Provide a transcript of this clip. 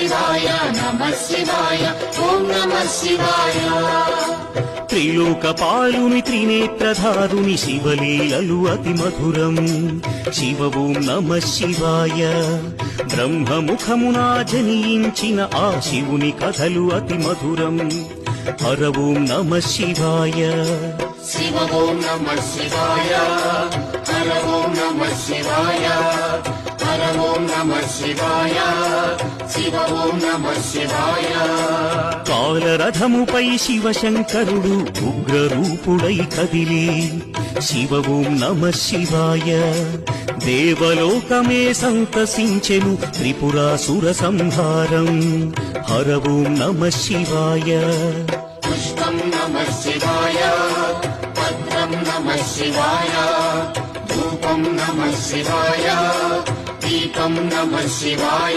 శివాయ నమః శివాయ ఓం నమః శివాయ. త్రిలోకపాలుని త్రినేత్రధారుని శివలీలలు అతి మధురం. శివ ఓం నమః శివాయ. బ్రహ్మముఖమునా జనించిన ఆ శివుని కథలు అతి మధురం. హర ఓం నమః శివాయ. శివ ఓం నమః శివాయ. హర ఓం నమః శివాయ. హర ఓం నమః శివాయ. శివ ఓం నమః శివాయ. కాలరథముపై శివశంకరుడు ఉగ్రరూపుడై కదిలి శివ ఓం నమః శివాయ. దేవలోకమే సంతసించెను త్రిపురాసుర సంహారం. హర ఓం నమః శివాయ. పుష్పం నమః శివాయ. పత్రం నమః శివాయ. ధూపం నమః శివాయ. దీపం నమః శివాయ.